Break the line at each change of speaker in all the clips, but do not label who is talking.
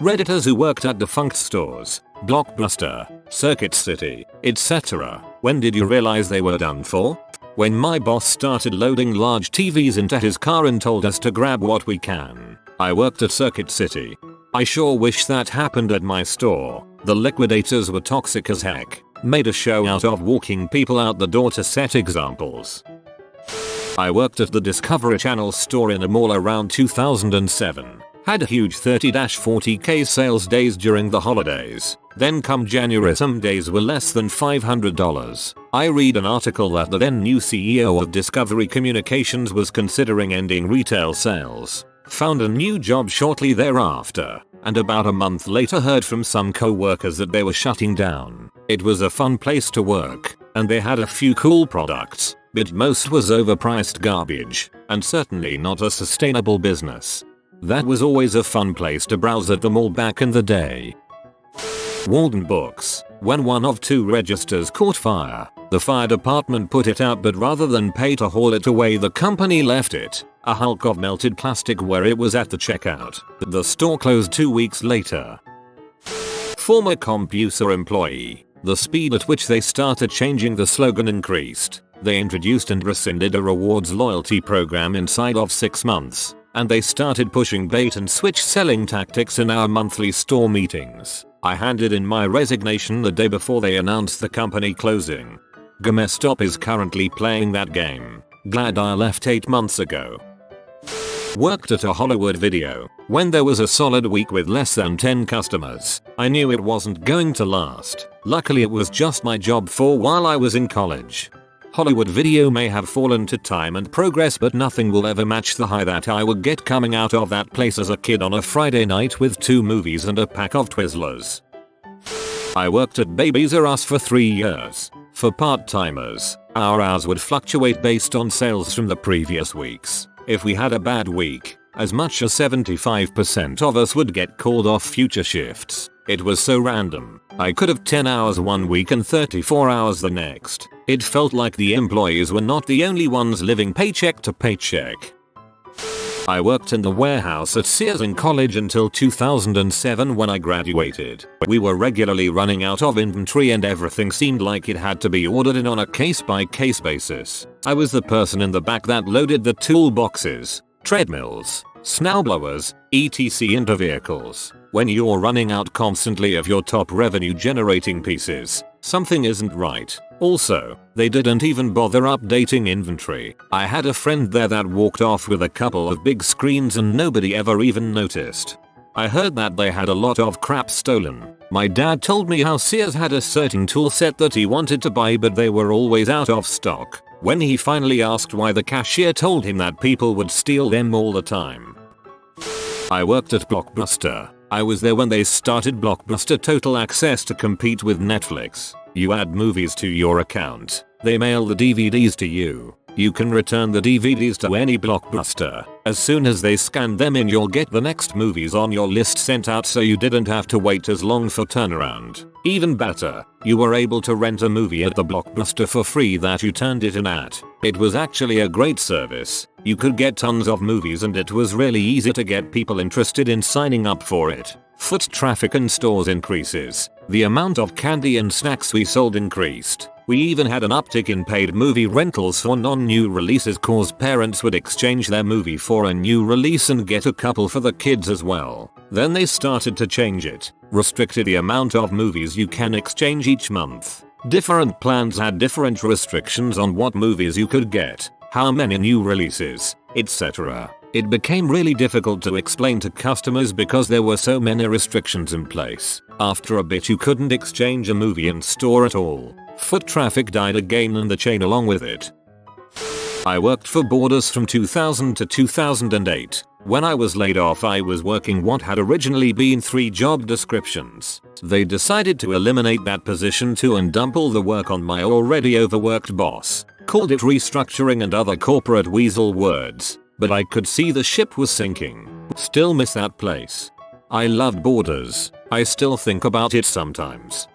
Redditors who worked at defunct stores, Blockbuster, Circuit City, etc. When did you realize they were done for? When my boss started loading large TVs into his car and told us to grab what we can. I worked at Circuit City. I sure wish that happened at my store. The liquidators were toxic as heck. Made a show out of walking people out the door to set examples. I worked at the Discovery Channel store in a mall around 2007. Had huge 30-40k sales days during the holidays. Then come January some days were less than $500. I read an article that the then new CEO of Discovery Communications was considering ending retail sales. Found a new job shortly thereafter, and about a month later heard from some co-workers that they were shutting down. It was a fun place to work, and they had a few cool products, but most was overpriced garbage, and certainly not a sustainable business. That was always a fun place to browse at the mall back in the day. Walden Books. When one of 2 registers caught fire, the fire department put it out, but rather than pay to haul it away, the company left it, a hulk of melted plastic, where it was at the checkout. The store closed 2 weeks later. Former CompuServe employee. The speed at which they started changing the slogan increased. They introduced and rescinded a rewards loyalty program inside of 6 months. And they started pushing bait and switch selling tactics in our monthly store meetings. I handed in my resignation the day before they announced the company closing. GameStop is currently playing that game. Glad I left 8 months ago. Worked at a Hollywood video. When there was a solid week with less than 10 customers, I knew it wasn't going to last. Luckily it was just my job for while I was in college. Hollywood video may have fallen to time and progress, but nothing will ever match the high that I would get coming out of that place as a kid on a Friday night with 2 movies and a pack of Twizzlers. I worked at Babies R Us for 3 years. For part-timers, our hours would fluctuate based on sales from the previous weeks. If we had a bad week, as much as 75% of us would get called off future shifts. It was so random. I could have 10 hours one week and 34 hours the next. It felt like the employees were not the only ones living paycheck to paycheck. I worked in the warehouse at Sears in college until 2007 when I graduated. We were regularly running out of inventory and everything seemed like it had to be ordered in on a case-by-case basis. I was the person in the back that loaded the toolboxes, treadmills, snowblowers, etc. into vehicles. When you're running out constantly of your top revenue generating pieces, something isn't right. Also, they didn't even bother updating inventory. I had a friend there that walked off with a couple of big screens and nobody ever even noticed. I heard that they had a lot of crap stolen. My dad told me how Sears had a certain tool set that he wanted to buy, but they were always out of stock. When he finally asked why, the cashier told him that people would steal them all the time. I worked at Blockbuster. I was there when they started Blockbuster Total Access to compete with Netflix. You add movies to your account. They mail the DVDs to you. You can return the DVDs to any Blockbuster. As soon as they scan them in, you'll get the next movies on your list sent out, so you didn't have to wait as long for turnaround. Even better, you were able to rent a movie at the Blockbuster for free that you turned it in at. It was actually a great service. You could get tons of movies and it was really easy to get people interested in signing up for it. Foot traffic in stores increases. The amount of candy and snacks we sold increased. We even had an uptick in paid movie rentals for non-new releases, cause parents would exchange their movie for a new release and get a couple for the kids as well. Then they started to change it. Restricted the amount of movies you can exchange each month. Different plans had different restrictions on what movies you could get, how many new releases, etc. It became really difficult to explain to customers because there were so many restrictions in place. After a bit you couldn't exchange a movie in store at all. Foot traffic died again and the chain along with it. I worked for Borders from 2000 to 2008. When I was laid off, I was working what had originally been 3 job descriptions. They decided to eliminate that position too and dump all the work on my already overworked boss. Called it restructuring and other corporate weasel words. But I could see the ship was sinking. Still miss that place. I loved Borders. I still think about it sometimes.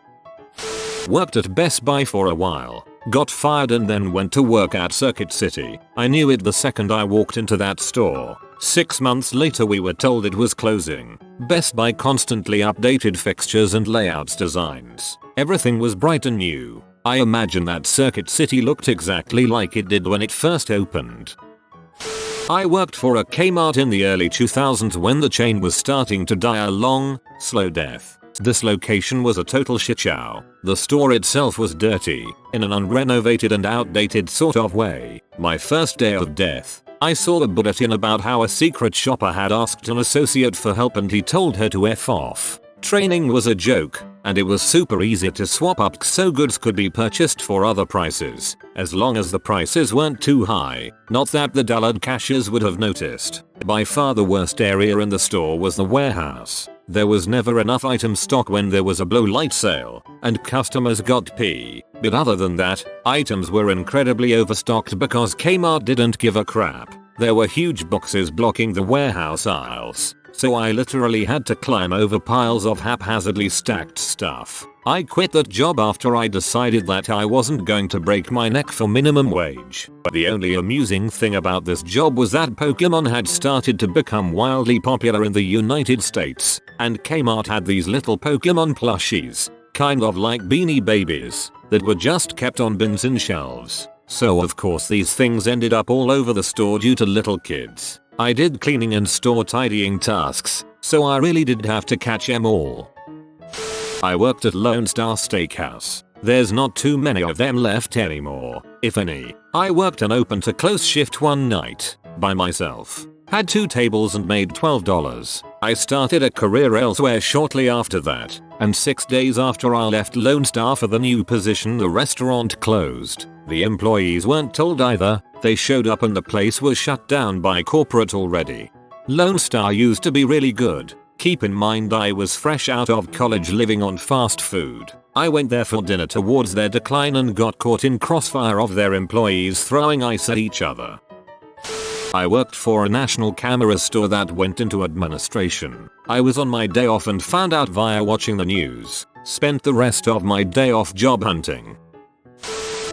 Worked at Best Buy for a while. got fired and then went to work at Circuit City. I knew it the second I walked into that store. 6 months later we were told it was closing. Best Buy constantly updated fixtures and layouts designs. Everything was bright and new. I imagine that Circuit City looked exactly like it did when it first opened. I worked for a Kmart in the early 2000s when the chain was starting to die a long, slow death. This location was a total shitshow. The store itself was dirty, in an unrenovated and outdated sort of way. My first day of death, I saw a bulletin about how a secret shopper had asked an associate for help and he told her to F off. Training was a joke, and it was super easy to swap up so goods could be purchased for other prices, as long as the prices weren't too high. Not that the dullard cashiers would have noticed. By far the worst area in the store was the warehouse. There was never enough item stock when there was a blow light sale, and customers got pee. But other than that, items were incredibly overstocked because Kmart didn't give a crap. There were huge boxes blocking the warehouse aisles, so I literally had to climb over piles of haphazardly stacked stuff. I quit that job after I decided that I wasn't going to break my neck for minimum wage. The only amusing thing about this job was that Pokemon had started to become wildly popular in the United States, and Kmart had these little Pokemon plushies, kind of like Beanie Babies, that were just kept on bins and shelves. So of course these things ended up all over the store due to little kids. I did cleaning and store tidying tasks, so I really did have to catch them all. I worked at Lone Star Steakhouse. There's not too many of them left anymore, if any. I worked an open to close shift one night, by myself. Had 2 tables and made $12. I started a career elsewhere shortly after that, and 6 days after I left Lone Star for the new position the restaurant closed. The employees weren't told either, they showed up and the place was shut down by corporate already. Lone Star used to be really good. Keep in mind I was fresh out of college living on fast food. I went there for dinner towards their decline and got caught in crossfire of their employees throwing ice at each other. I worked for a national camera store that went into administration. I was on my day off and found out via watching the news. Spent the rest of my day off job hunting.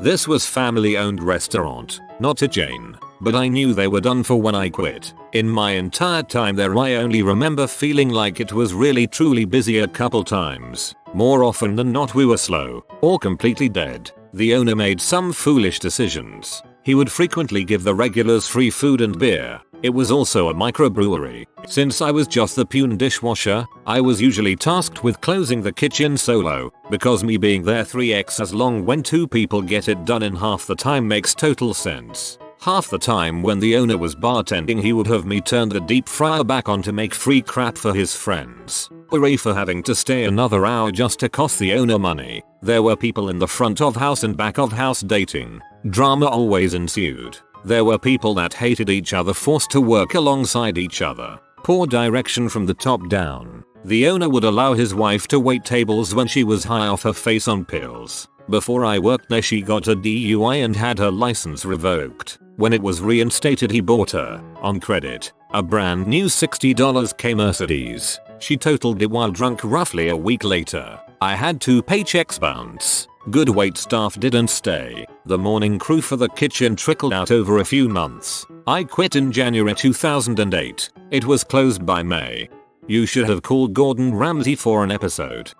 This was family-owned restaurant, not a chain, but I knew they were done for when I quit. In my entire time there I only remember feeling like it was really truly busy a couple times. More often than not we were slow, or completely dead. The owner made some foolish decisions. He would frequently give the regulars free food and beer. It was also a microbrewery. Since I was just the puny dishwasher, I was usually tasked with closing the kitchen solo, because me being there 3x as long when 2 people get it done in half the time makes total sense. Half the time when the owner was bartending he would have me turn the deep fryer back on to make free crap for his friends. Hooray for having to stay another hour just to cost the owner money. There were people in the front of house and back of house dating. Drama always ensued. There were people that hated each other forced to work alongside each other. Poor direction from the top down. The owner would allow his wife to wait tables when she was high off her face on pills. Before I worked there she got a DUI and had her license revoked. When it was reinstated he bought her, on credit, a brand new $60 K Mercedes. She totaled it while drunk roughly a week later. I had 2 paychecks bounce. Good wait staff didn't stay. The morning crew for the kitchen trickled out over a few months. I quit in January 2008. It was closed by May. You should have called Gordon Ramsay for an episode.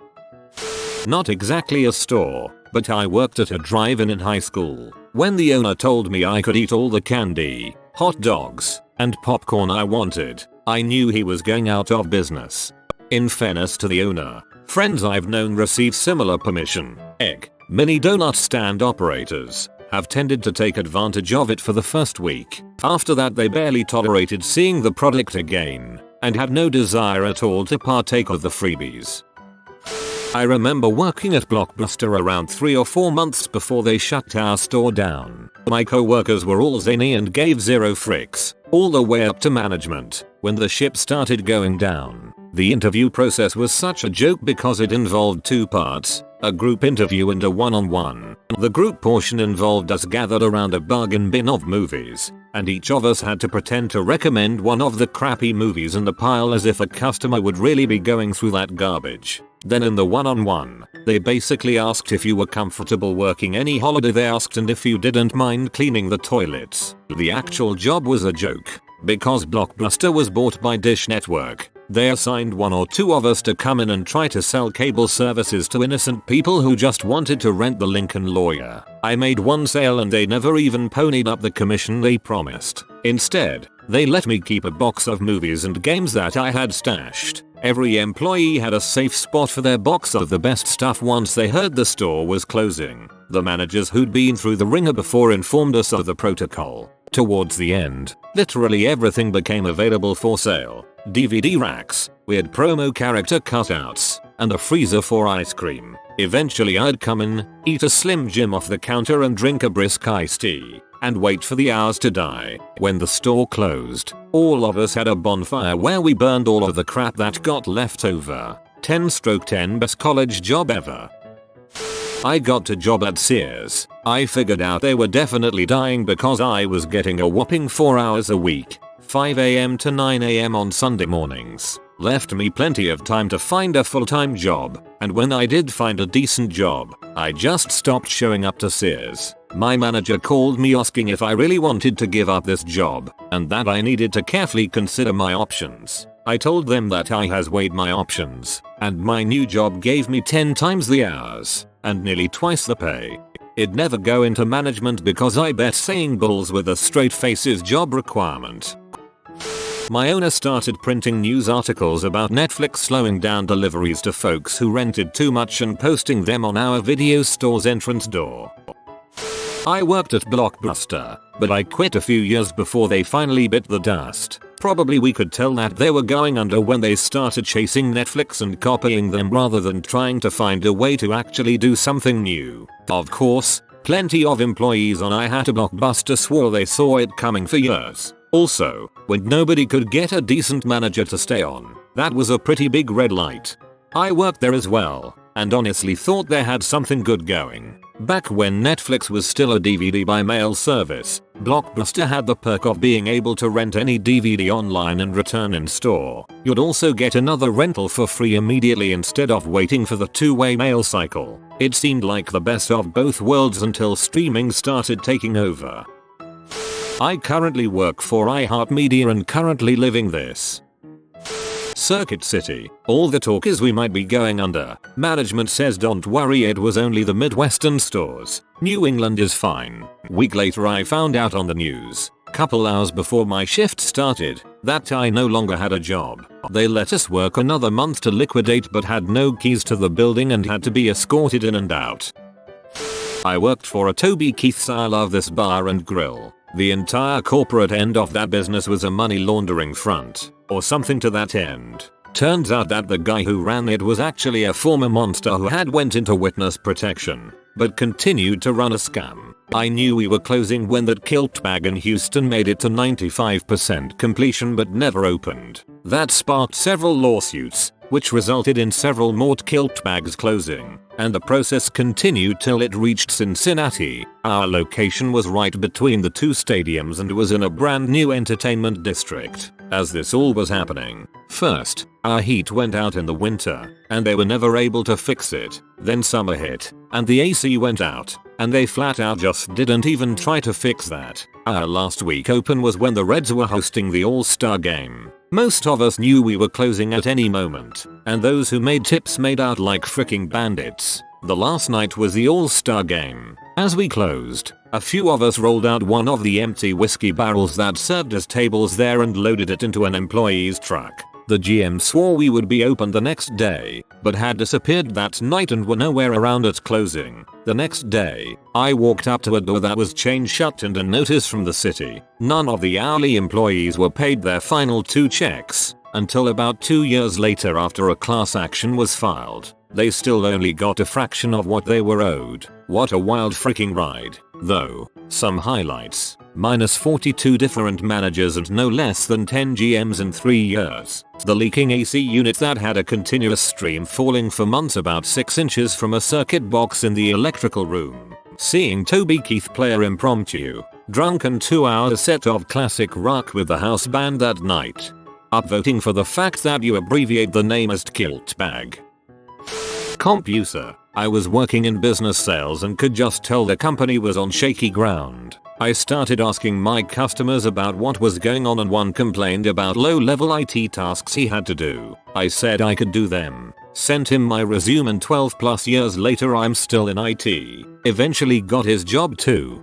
Not exactly a store, but I worked at a drive-in in high school. When the owner told me I could eat all the candy, hot dogs, and popcorn I wanted, I knew he was going out of business. In fairness to the owner, friends I've known receive similar permission. Mini donut stand operators have tended to take advantage of it for the first week. After that they barely tolerated seeing the product again, and had no desire at all to partake of the freebies. I remember working at Blockbuster around 3 or 4 months before they shut our store down. My co-workers were all zany and gave zero fricks, all the way up to management, when the ship started going down. The interview process was such a joke because it involved 2 parts, a group interview and a one-on-one. The group portion involved us gathered around a bargain bin of movies, and each of us had to pretend to recommend one of the crappy movies in the pile as if a customer would really be going through that garbage. Then in the one-on-one, they basically asked if you were comfortable working any holiday they asked and if you didn't mind cleaning the toilets. The actual job was a joke. Because Blockbuster was bought by Dish Network, they assigned one or two of us to come in and try to sell cable services to innocent people who just wanted to rent the Lincoln Lawyer. I made one sale and they never even ponied up the commission they promised. Instead, they let me keep a box of movies and games that I had stashed. Every employee had a safe spot for their box of the best stuff once they heard the store was closing. The managers who'd been through the ringer before informed us of the protocol. Towards the end, literally everything became available for sale. DVD racks, weird promo character cutouts, and a freezer for ice cream. Eventually I'd come in, eat a Slim Jim off the counter and drink a brisk iced tea, and wait for the hours to die. When the store closed, all of us had a bonfire where we burned all of the crap that got left over. 10/10 best college job ever. I got a job at Sears. I figured out they were definitely dying because I was getting a whopping 4 hours a week, 5 AM to 9 AM on Sunday mornings. Left me plenty of time to find a full-time job, and when I did find a decent job, I just stopped showing up to Sears. My manager called me asking if I really wanted to give up this job, and that I needed to carefully consider my options. I told them that I has weighed my options, and my new job gave me 10 times the hours, and nearly twice the pay. It'd never go into management because I bet saying bulls with a straight face is job requirement. My owner started printing news articles about Netflix slowing down deliveries to folks who rented too much and posting them on our video store's entrance door. I worked at Blockbuster, but I quit a few years before they finally bit the dust. Probably we could tell that they were going under when they started chasing Netflix and copying them rather than trying to find a way to actually do something new. Of course, plenty of employees on I Had a Blockbuster swore they saw it coming for years. Also, when nobody could get a decent manager to stay on, that was a pretty big red light. I worked there as well, and honestly thought they had something good going. Back when Netflix was still a DVD by mail service, Blockbuster had the perk of being able to rent any DVD online and return in store. You'd also get another rental for free immediately instead of waiting for the two-way mail cycle. It seemed like the best of both worlds until streaming started taking over. I currently work for iHeartMedia and currently living this. Circuit City. All the talk is we might be going under. Management says don't worry, it was only the Midwestern stores. New England is fine. Week later I found out on the news, couple hours before my shift started, that I no longer had a job. They let us work another month to liquidate but had no keys to the building and had to be escorted in and out. I worked for a Toby Keith's. I love this bar and grill. The entire corporate end of that business was a money laundering front, or something to that end. Turns out that the guy who ran it was actually a former monster who had went into witness protection, but continued to run a scam. I knew we were closing when that kilt bag in Houston made it to 95% completion but never opened. That sparked several lawsuits, which resulted in several more kilt bags closing, and the process continued till it reached Cincinnati. Our location was right between the two stadiums and was in a brand new entertainment district. As this all was happening, first, our heat went out in the winter, and they were never able to fix it. Then summer hit, and the AC went out, and they flat out just didn't even try to fix that. Our last week open was when the Reds were hosting the All-Star game. Most of us knew we were closing at any moment, and those who made tips made out like freaking bandits. The last night was the All-Star game. As we closed, a few of us rolled out one of the empty whiskey barrels that served as tables there and loaded it into an employee's truck. The GM swore we would be open the next day, but had disappeared that night and were nowhere around at closing. The next day, I walked up to a door that was chained shut and a notice from the city. None of the hourly employees were paid their final 2 checks, until about 2 years later after a class action was filed. They still only got a fraction of what they were owed. What a wild freaking ride. Though, some highlights. Minus 42 different managers and no less than 10 GMs in 3 years. The leaking AC unit that had a continuous stream falling for months about 6 inches from a circuit box in the electrical room. Seeing Toby Keith play an impromptu, drunken 2-hour set of classic rock with the house band that night. Upvoting for the fact that you abbreviate the name as kilt bag. CompuSer. I was working in business sales and could just tell the company was on shaky ground. I started asking my customers about what was going on and one complained about low-level IT tasks he had to do. I said I could do them. Sent him my resume and 12 plus years later I'm still in IT. Eventually got his job too.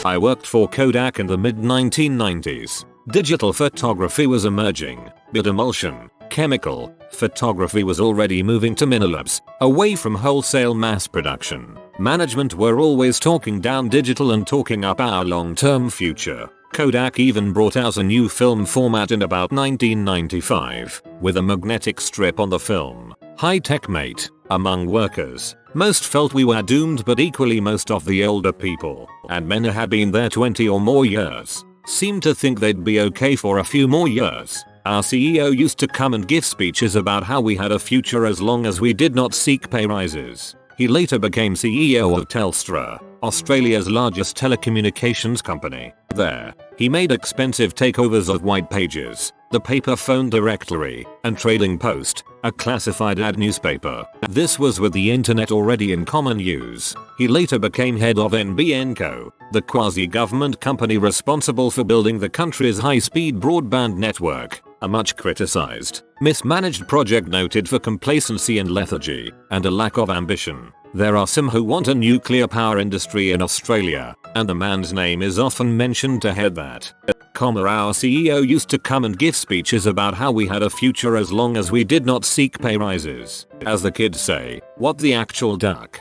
I worked for Kodak in the mid 1990s. Digital photography was emerging, but emulsion, chemical, photography was already moving to minilabs, away from wholesale mass production. Management were always talking down digital and talking up our long-term future. Kodak even brought out a new film format in about 1995, with a magnetic strip on the film. High-tech mate. Among workers, most felt we were doomed, but equally most of the older people, and men who had been there 20 or more years, seemed to think they'd be okay for a few more years. Our CEO used to come and give speeches about how we had a future as long as we did not seek pay rises. He later became CEO of Telstra, Australia's largest telecommunications company. There, he made expensive takeovers of White Pages, the paper phone directory, and Trading Post, a classified ad newspaper. This was with the internet already in common use. He later became head of NBN Co, the quasi-government company responsible for building the country's high-speed broadband network, a much criticized, mismanaged project noted for complacency and lethargy, and a lack of ambition. There are some who want a nuclear power industry in Australia, and the man's name is often mentioned to head that. Our CEO used to come and give speeches about how we had a future as long as we did not seek pay rises. As the kids say, what the actual duck?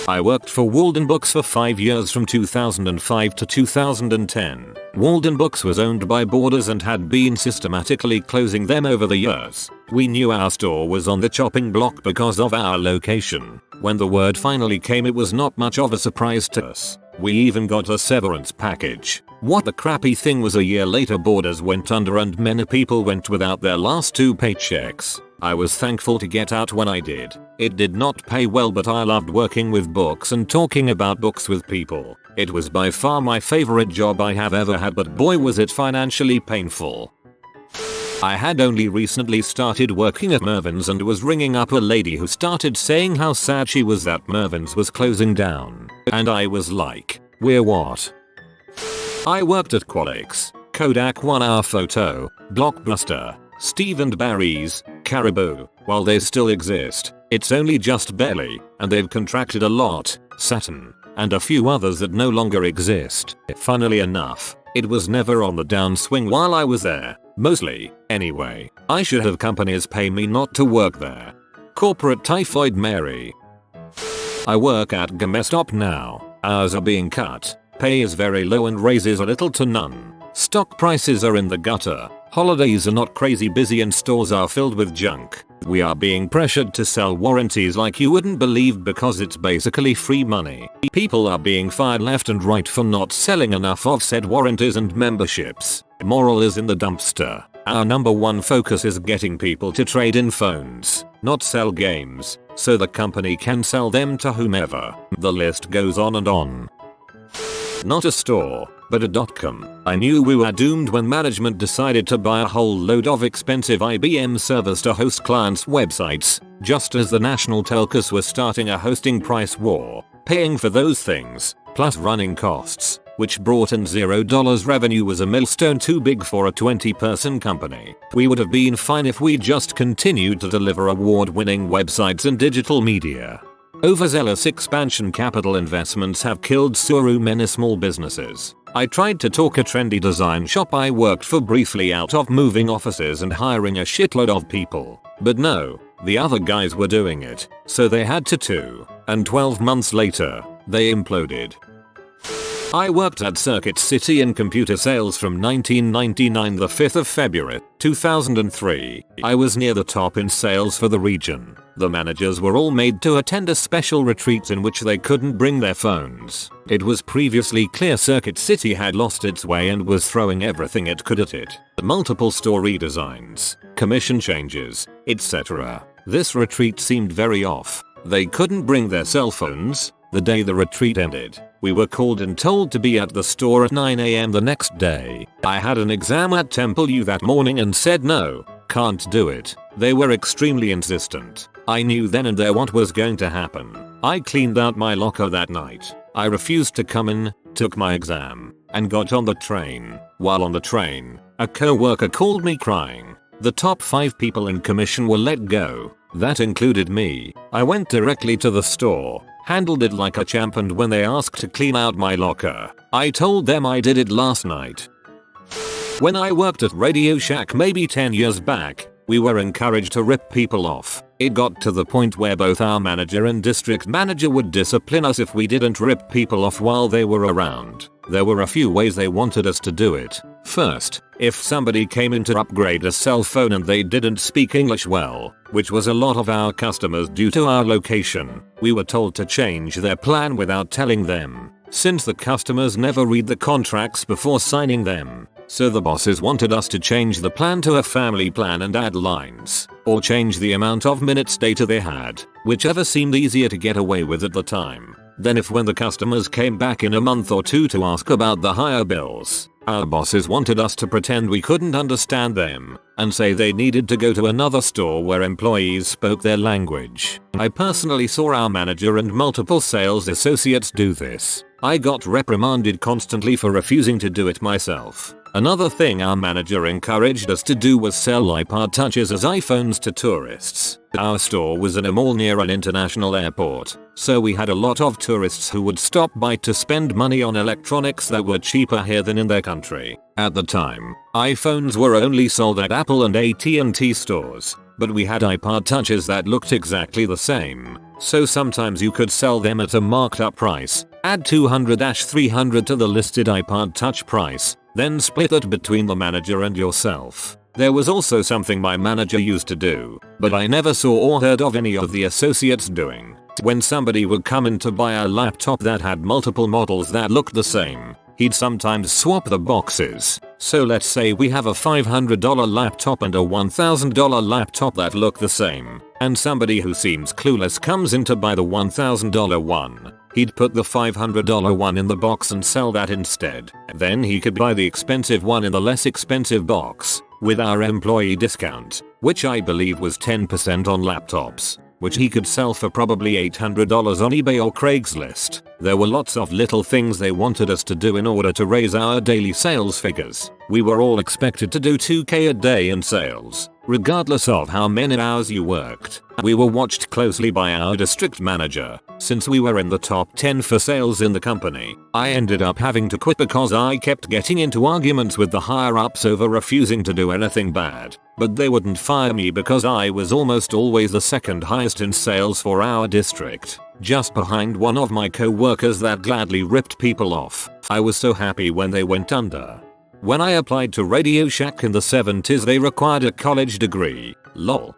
I worked for Walden Books for 5 years from 2005 to 2010. Walden Books was owned by Borders and had been systematically closing them over the years. We knew our store was on the chopping block because of our location. When the word finally came, it was not much of a surprise to us. We even got a severance package. What the crappy thing was, a year later Borders went under and many people went without their last 2 paychecks. I was thankful to get out when I did. It did not pay well, but I loved working with books and talking about books with people. It was by far my favorite job I have ever had, but boy was it financially painful. I had only recently started working at Mervyn's and was ringing up a lady who started saying how sad she was that Mervyn's was closing down. And I was like, we're what? I worked at Qualix, Kodak 1 Hour Photo, Blockbuster, Steve and Barry's, Caribou. While they still exist, it's only just barely, and they've contracted a lot, Saturn, and a few others that no longer exist. Funnily enough, it was never on the downswing while I was there, mostly, anyway. I should have companies pay me not to work there. Corporate Typhoid Mary. I work at GameStop now. Hours are being cut, pay is very low and raises are little to none. Stock prices are in the gutter. Holidays are not crazy busy and stores are filled with junk. We are being pressured to sell warranties like you wouldn't believe because it's basically free money. People are being fired left and right for not selling enough of said warranties and memberships. Moral is in the dumpster. Our number one focus is getting people to trade in phones, not sell games, so the company can sell them to whomever. The list goes on and on. Not a store, but a .com. I knew we were doomed when management decided to buy a whole load of expensive IBM servers to host clients' websites, just as the national telcos were starting a hosting price war. Paying for those things, plus running costs, which brought in $0 revenue, was a millstone too big for a 20-person company. We would have been fine if we just continued to deliver award-winning websites and digital media. Overzealous expansion capital investments have killed so many small businesses. I tried to talk a trendy design shop I worked for briefly out of moving offices and hiring a shitload of people. But no, the other guys were doing it, so they had to too. And 12 months later, they imploded. I worked at Circuit City in computer sales from 1999 the 5th of February, 2003. I was near the top in sales for the region. The managers were all made to attend a special retreat in which they couldn't bring their phones. It was previously clear Circuit City had lost its way and was throwing everything it could at it. Multiple store redesigns, commission changes, etc. This retreat seemed very off. They couldn't bring their cell phones. The day the retreat ended, we were called and told to be at the store at 9 AM the next day. I had an exam at Temple U that morning and said no, can't do it. They were extremely insistent. I knew then and there what was going to happen. I cleaned out my locker that night. I refused to come in, took my exam, and got on the train. While on the train, a co-worker called me crying. The top 5 people in commission were let go. That included me. I went directly to the store, handled it like a champ, and when they asked to clean out my locker, I told them I did it last night. When I worked at RadioShack maybe 10 years back, we were encouraged to rip people off. It got to the point where both our manager and district manager would discipline us if we didn't rip people off while they were around. There were a few ways they wanted us to do it. First, if somebody came in to upgrade a cell phone and they didn't speak English well, which was a lot of our customers due to our location, we were told to change their plan without telling them, since the customers never read the contracts before signing them. So the bosses wanted us to change the plan to a family plan and add lines, or change the amount of minutes data they had, whichever seemed easier to get away with at the time. Then when the customers came back in a month or two to ask about the higher bills, our bosses wanted us to pretend we couldn't understand them, and say they needed to go to another store where employees spoke their language. I personally saw our manager and multiple sales associates do this. I got reprimanded constantly for refusing to do it myself. Another thing our manager encouraged us to do was sell iPod touches as iPhones to tourists. Our store was in a mall near an international airport, so we had a lot of tourists who would stop by to spend money on electronics that were cheaper here than in their country. At the time, iPhones were only sold at Apple and AT&T stores, but we had iPod touches that looked exactly the same, so sometimes you could sell them at a marked up price, add $200-300 to the listed iPod touch price, then split it between the manager and yourself. There was also something my manager used to do, but I never saw or heard of any of the associates doing. When somebody would come in to buy a laptop that had multiple models that looked the same, he'd sometimes swap the boxes. So let's say we have a $500 laptop and a $1,000 laptop that look the same, and somebody who seems clueless comes in to buy the $1,000 one. He'd put the $500 one in the box and sell that instead. Then he could buy the expensive one in the less expensive box, with our employee discount, which I believe was 10% on laptops, which he could sell for probably $800 on eBay or Craigslist. There were lots of little things they wanted us to do in order to raise our daily sales figures. We were all expected to do $2,000 a day in sales, regardless of how many hours you worked. We were watched closely by our district manager, since we were in the top 10 for sales in the company. I ended up having to quit because I kept getting into arguments with the higher ups over refusing to do anything bad, but they wouldn't fire me because I was almost always the second highest in sales for our district, just behind one of my co-workers that gladly ripped people off. I was so happy when they went under. When I applied to RadioShack in the 70s, they required a college degree. Lol.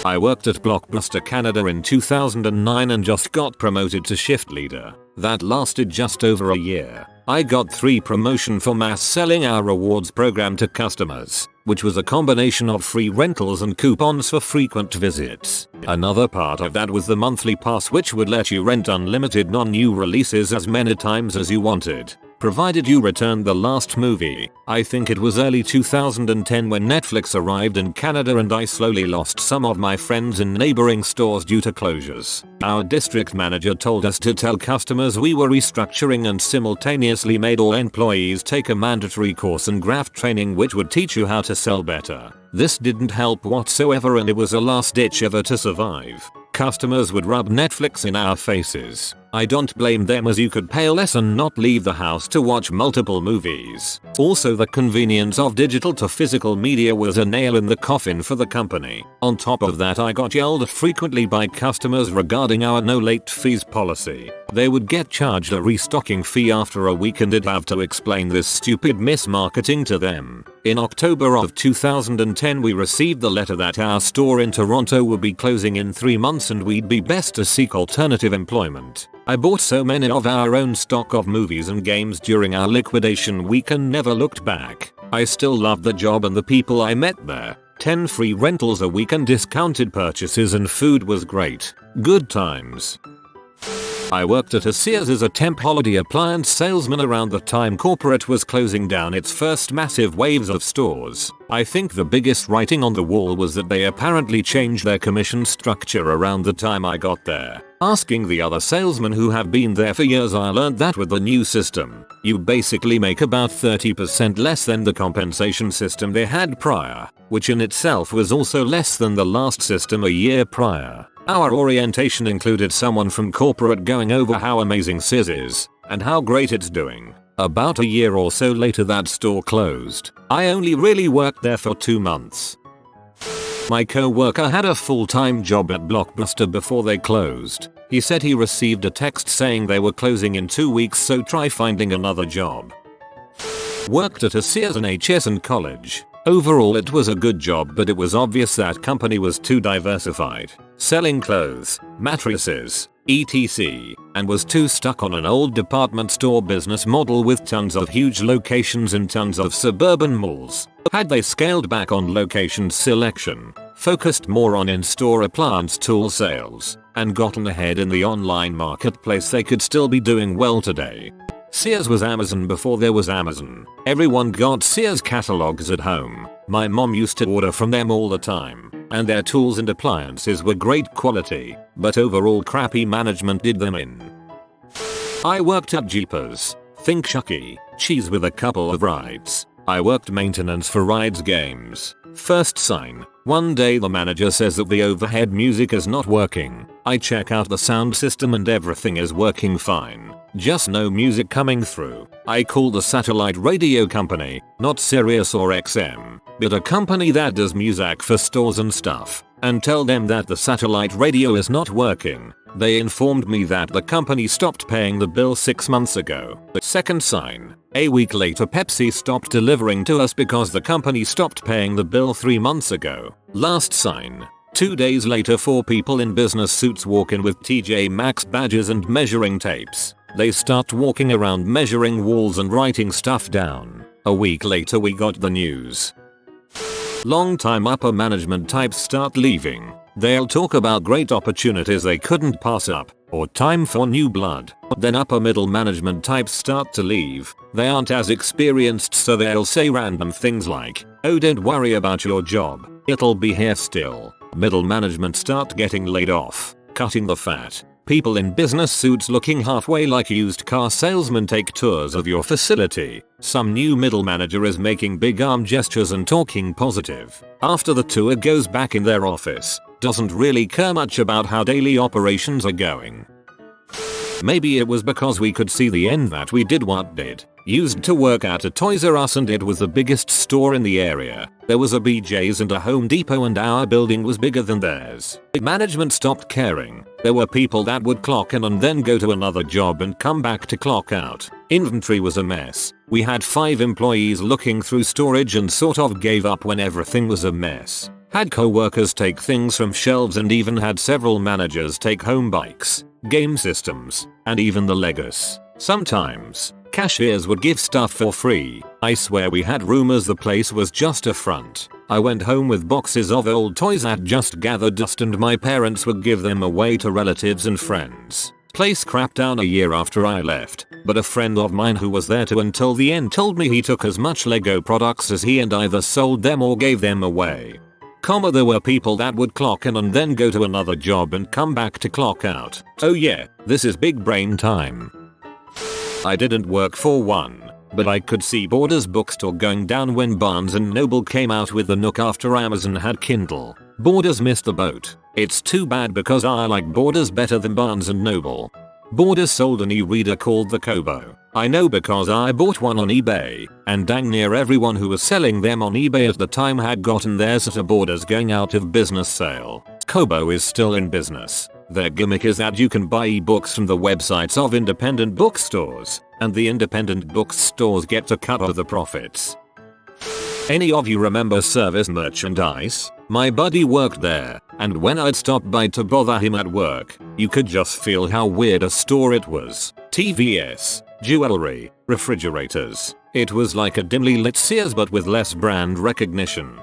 I worked at Blockbuster Canada in 2009 and just got promoted to shift leader. That lasted just over a year. I got 3 promotion for mass selling our rewards program to customers, which was a combination of free rentals and coupons for frequent visits. Another part of that was the monthly pass, which would let you rent unlimited non-new releases as many times as you wanted, provided you returned the last movie. I think it was early 2010 when Netflix arrived in Canada, and I slowly lost some of my friends in neighboring stores due to closures. Our district manager told us to tell customers we were restructuring and simultaneously made all employees take a mandatory course in graph training which would teach you how to sell better. This didn't help whatsoever, and it was a last ditch effort to survive. Customers would rub Netflix in our faces. I don't blame them, as you could pay less and not leave the house to watch multiple movies. Also, the convenience of digital to physical media was a nail in the coffin for the company. On top of that, I got yelled at frequently by customers regarding our no late fees policy. They would get charged a restocking fee after a week and I'd have to explain this stupid mismarketing to them. In October of 2010, we received the letter that our store in Toronto would be closing in 3 months and we'd be best to seek alternative employment. I bought so many of our own stock of movies and games during our liquidation week and never looked back. I still loved the job and the people I met there. 10 free rentals a week and discounted purchases, and food was great. Good times. I worked at a Sears as a temp holiday appliance salesman around the time corporate was closing down its first massive waves of stores. I think the biggest writing on the wall was that they apparently changed their commission structure around the time I got there. Asking the other salesmen who have been there for years, I learned that with the new system, you basically make about 30% less than the compensation system they had prior, which in itself was also less than the last system a year prior. Our orientation included someone from corporate going over how amazing Sears is and how great it's doing. About a year or so later that store closed. I only really worked there for 2 months. My co-worker had a full-time job at Blockbuster before they closed. He said he received a text saying they were closing in 2 weeks, so try finding another job. Worked at a Sears and HS in college. Overall it was a good job, but it was obvious that company was too diversified, selling clothes, mattresses, etc., and was too stuck on an old department store business model with tons of huge locations in tons of suburban malls. Had they scaled back on location selection, focused more on in-store appliance tool sales, and gotten ahead in the online marketplace, they could still be doing well today. Sears was Amazon before there was Amazon. Everyone got Sears catalogs at home. My mom used to order from them all the time, and their tools and appliances were great quality, but overall crappy management did them in. I worked at Jeepers. Think Chuck E. Cheese with a couple of rides. I worked maintenance for rides games. First sign. One day the manager says that the overhead music is not working. I check out the sound system and everything is working fine. Just no music coming through. I call the satellite radio company, not Sirius or XM, but a company that does music for stores and stuff, and tell them that the satellite radio is not working. They informed me that the company stopped paying the bill 6 months ago. The second sign. A week later Pepsi stopped delivering to us because the company stopped paying the bill 3 months ago. Last sign. 2 days later 4 people in business suits walk in with TJ Maxx badges and measuring tapes. They start walking around measuring walls and writing stuff down. A week later we got the news. Long-time upper management types start leaving. They'll talk about great opportunities they couldn't pass up, or time for new blood. Then upper middle management types start to leave. They aren't as experienced, so they'll say random things like, "Oh, don't worry about your job, it'll be here still." Middle management start getting laid off, cutting the fat. People in business suits looking halfway like used car salesmen take tours of your facility. Some new middle manager is making big arm gestures and talking positive. After the tour goes back in their office. Doesn't really care much about how daily operations are going. Maybe it was because we could see the end that we did what did. Used to work at a Toys R Us and it was the biggest store in the area. There was a BJ's and a Home Depot and our building was bigger than theirs. Management stopped caring. There were people that would clock in and then go to another job and come back to clock out. Inventory was a mess. We had 5 employees looking through storage and sort of gave up when everything was a mess. Had co-workers take things from shelves and even had several managers take home bikes, game systems, and even the Legos. Sometimes, cashiers would give stuff for free. I swear we had rumors the place was just a front. I went home with boxes of old toys that just gathered dust and my parents would give them away to relatives and friends. Place crapped down a year after I left, but a friend of mine who was there to until the end told me he took as much Lego products as he and either sold them or gave them away. There were people that would clock in and then go to another job and come back to clock out. Oh yeah, this is big brain time. I didn't work for one, but I could see Borders bookstore going down when Barnes & Noble came out with the Nook after Amazon had Kindle. Borders missed the boat. It's too bad because I like Borders better than Barnes & Noble. Borders sold an e-reader called the Kobo. I know because I bought one on eBay, and dang near everyone who was selling them on eBay at the time had gotten theirs at a Borders going out of business sale. Kobo is still in business. Their gimmick is that you can buy ebooks from the websites of independent bookstores, and the independent bookstores get a cut of the profits. Any of you remember Service Merchandise? My buddy worked there, and when I'd stop by to bother him at work, you could just feel how weird a store it was. TVs, jewelry, refrigerators. It was like a dimly lit Sears but with less brand recognition.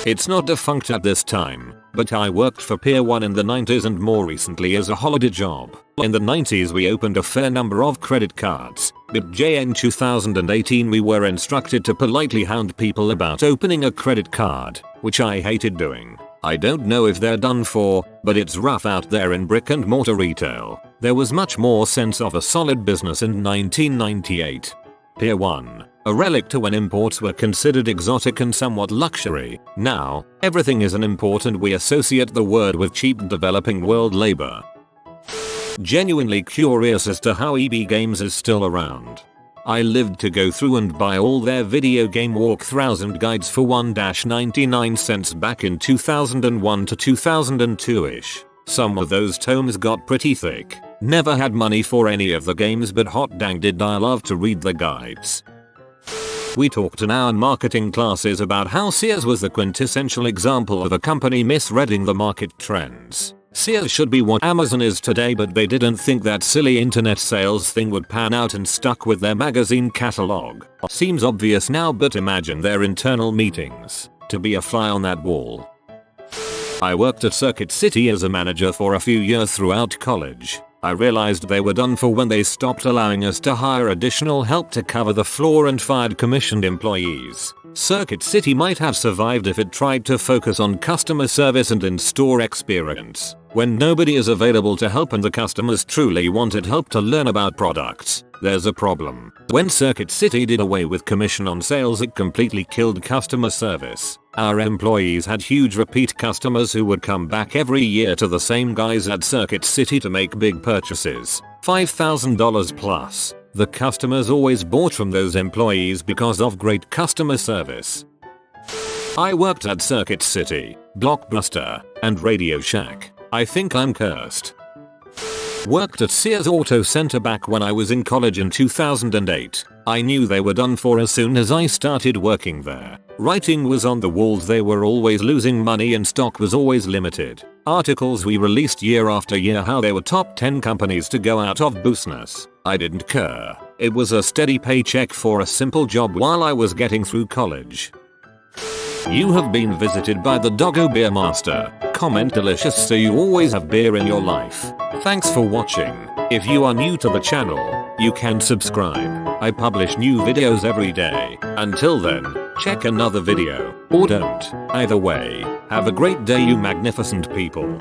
It's not defunct at this time, but I worked for Pier 1 in the 90s and more recently as a holiday job. In the 90s we opened a fair number of credit cards, but in 2018 we were instructed to politely hound people about opening a credit card, which I hated doing. I don't know if they're done for, but it's rough out there in brick and mortar retail. There was much more sense of a solid business in 1998. Pier 1, a relic to when imports were considered exotic and somewhat luxury. Now, everything is an import and we associate the word with cheap developing world labor. Genuinely curious as to how EB Games is still around. I lived to go through and buy all their video game walkthroughs and guides for 1.99 cents back in 2001 to 2002ish. Some of those tomes got pretty thick. Never had money for any of the games, but hot dang did I love to read the guides. We talked in our marketing classes about how Sears was the quintessential example of a company misreading the market trends. Sears should be what Amazon is today, but they didn't think that silly internet sales thing would pan out and stuck with their magazine catalog. Seems obvious now, but imagine their internal meetings. To be a fly on that wall. I worked at Circuit City as a manager for a few years throughout college. I realized they were done for when they stopped allowing us to hire additional help to cover the floor and fired commissioned employees. Circuit City might have survived if it tried to focus on customer service and in-store experience. When nobody is available to help and the customers truly wanted help to learn about products, there's a problem. When Circuit City did away with commission on sales, it completely killed customer service. Our employees had huge repeat customers who would come back every year to the same guys at Circuit City to make big purchases, $5,000 plus. The customers always bought from those employees because of great customer service. I worked at Circuit City, Blockbuster, and RadioShack. I think I'm cursed. Worked at Sears Auto Center back when I was in college in 2008. I knew they were done for as soon as I started working there. Writing was on the walls, they were always losing money and stock was always limited. Articles we released year after year how they were top 10 companies to go out of business. I didn't care. It was a steady paycheck for a simple job while I was getting through college. You have been visited by the Doggo Beer Master. Comment delicious so you always have beer in your life. Thanks for watching. If you are new to the channel, you can subscribe. I publish new videos every day. Until then, check another video, or don't. Either way, have a great day you magnificent people.